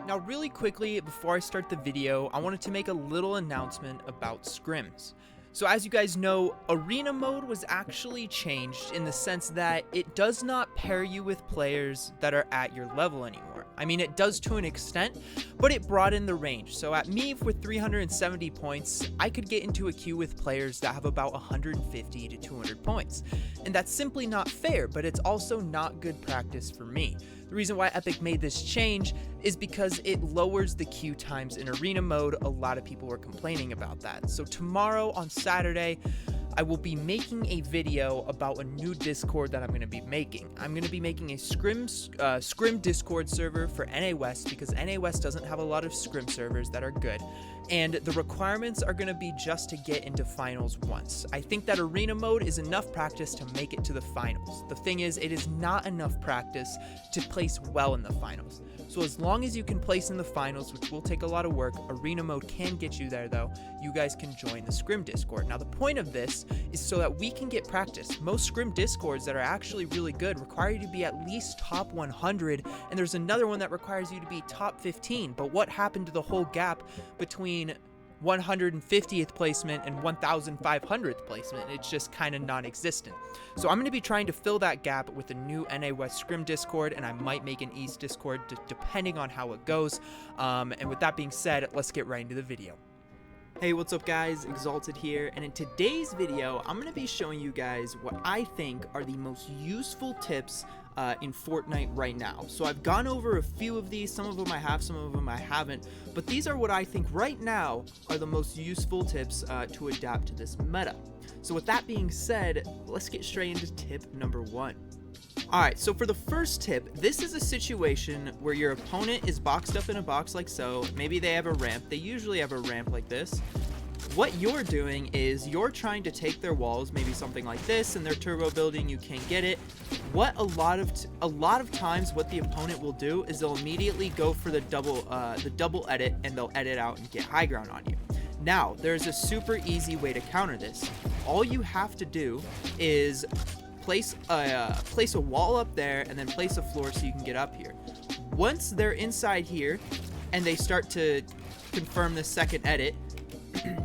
Now really quickly, before I start the video, I wanted to make a little announcement about scrims. So as you guys know, arena mode was actually changed in the sense that it does not pair you with players that are at your level anymore. I mean, it does to an extent, but it broadened the range. So at me with 370 points, I could get into a queue with players that have about 150 to 200 points. And that's simply not fair, but it's also not good practice for me. The reason why Epic made this change is because it lowers the queue times in arena mode. A lot of people were complaining about that. So tomorrow on Saturday, I will be making a video about a new Discord that I'm going to be making. I'm going to be making a Scrim Discord server for NA West because NA West doesn't have a lot of Scrim servers that are good. And the requirements are going to be just to get into finals once. I think that arena mode is enough practice to make it to the finals. The thing is, it is not enough practice to place well in the finals. So as long as you can place in the finals, which will take a lot of work, arena mode can get you there though. You guys can join the Scrim Discord. Now the point of this is so that we can get practice. Most Scrim Discords that are actually really good require you to be at least top 100, and there's another one that requires you to be top 15. But what happened to the whole gap between 150th placement and 1500th placement? It's just kind of non-existent. So I'm going to be trying to fill that gap with a new NA West Scrim Discord, and I might make an East Discord depending on how it goes. And with that being said, let's get right into the video. Hey, what's up guys, Exalted here, and in today's video, I'm going to be showing you guys what I think are the most useful tips in Fortnite right now. So I've gone over a few of these, some of them I have, some of them I haven't, but these are what I think right now are the most useful tips to adapt to this meta. So with that being said, let's get straight into tip number 1. Alright, so for the first tip, this is a situation where your opponent is boxed up in a box like so. Maybe they have a ramp. They usually have a ramp like this. What you're doing is you're trying to take their walls, maybe something like this, and they're turbo building, you can't get it. What a lot of times what the opponent will do is they'll immediately go for the double edit, and they'll edit out and get high ground on you. Now, there's a super easy way to counter this. All you have to do is place a wall up there and then place a floor so you can get up here. Once they're inside here and they start to confirm the second edit,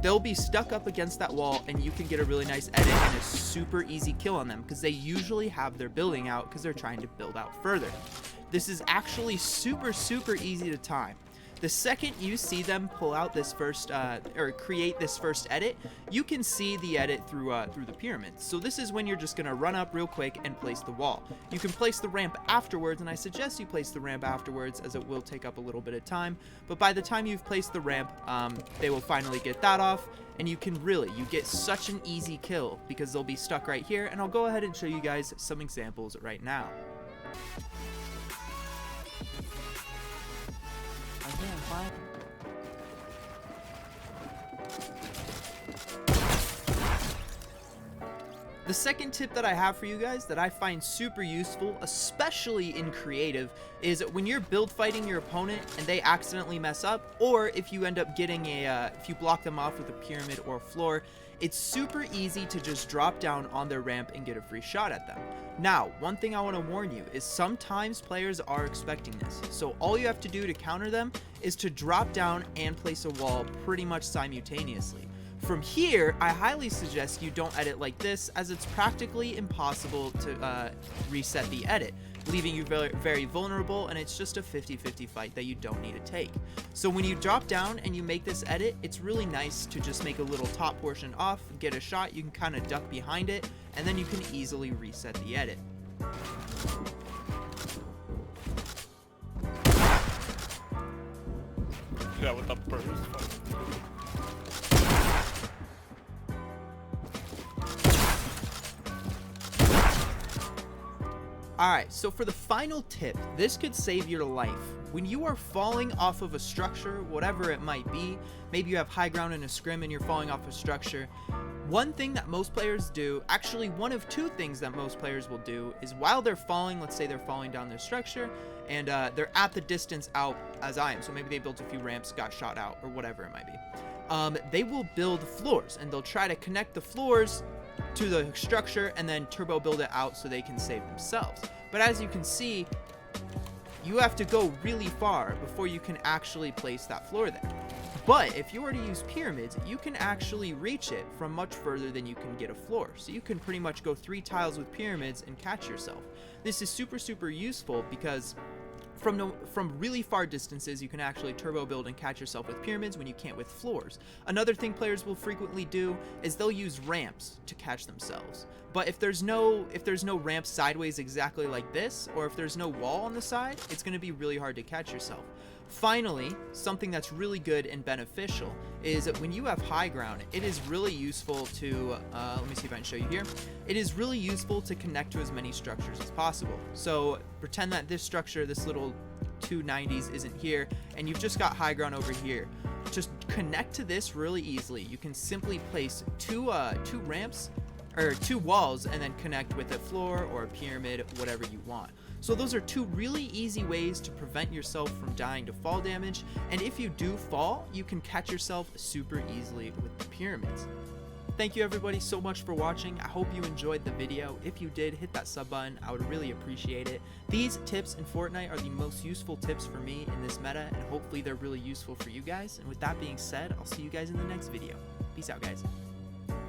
they'll be stuck up against that wall and you can get a really nice edit and a super easy kill on them because they usually have their building out because they're trying to build out further. This is actually super easy to time. The second you see them pull out this first or create this first edit, you can see the edit through the pyramid. So this is when you're just gonna run up real quick and place the wall. You can place the ramp afterwards, and I suggest you place the ramp afterwards as it will take up a little bit of time. But by the time you've placed the ramp, they will finally get that off, and you get such an easy kill because they'll be stuck right here. And I'll go ahead and show you guys some examples right now. The second tip that I have for you guys that I find super useful, especially in creative, is when you're build fighting your opponent and they accidentally mess up, or if you end up getting if you block them off with a pyramid or a floor, it's super easy to just drop down on their ramp and get a free shot at them. Now, one thing I want to warn you is sometimes players are expecting this. So all you have to do to counter them is to drop down and place a wall pretty much simultaneously. From here, I highly suggest you don't edit like this, as it's practically impossible to reset the edit, leaving you very vulnerable, and it's just a 50-50 fight that you don't need to take. So when you drop down and you make this edit, it's really nice to just make a little top portion off, get a shot, you can kind of duck behind it, and then you can easily reset the edit. Yeah, with the burst. Alright, so for the final tip, this could save your life. When you are falling off of a structure, whatever it might be, maybe you have high ground in a scrim and you're falling off a structure, one thing that most players do, actually one of two things that most players will do, is while they're falling, let's say they're falling down their structure, and they're at the distance out as I am, so maybe they built a few ramps, got shot out, or whatever it might be. They will build floors, and they'll try to connect the floors to the structure and then turbo build it out so they can save themselves. But as you can see, you have to go really far before you can actually place that floor there. But if you were to use pyramids, you can actually reach it from much further than you can get a floor. So you can pretty much go 3 tiles with pyramids and catch yourself. This is super useful because from really far distances, you can actually turbo build and catch yourself with pyramids when you can't with floors. Another thing players will frequently do is they'll use ramps to catch themselves. But if there's no ramp sideways exactly like this, or if there's no wall on the side, it's going to be really hard to catch yourself. Finally, something that's really good and beneficial is that when you have high ground, it is really useful to, let me see if I can show you here. It is really useful to connect to as many structures as possible. So pretend that this structure, this little 290s isn't here, and you've just got high ground over here. Just connect to this really easily. You can simply place two ramps, or 2 walls, and then connect with a floor or a pyramid, whatever you want. So those are 2 really easy ways to prevent yourself from dying to fall damage, and if you do fall, you can catch yourself super easily with the pyramids. Thank you everybody so much for watching. I hope you enjoyed the video. If you did, hit that sub button. I would really appreciate it. These tips in Fortnite are the most useful tips for me in this meta, and hopefully they're really useful for you guys. And with that being said, I'll see you guys in the next video. Peace out, guys.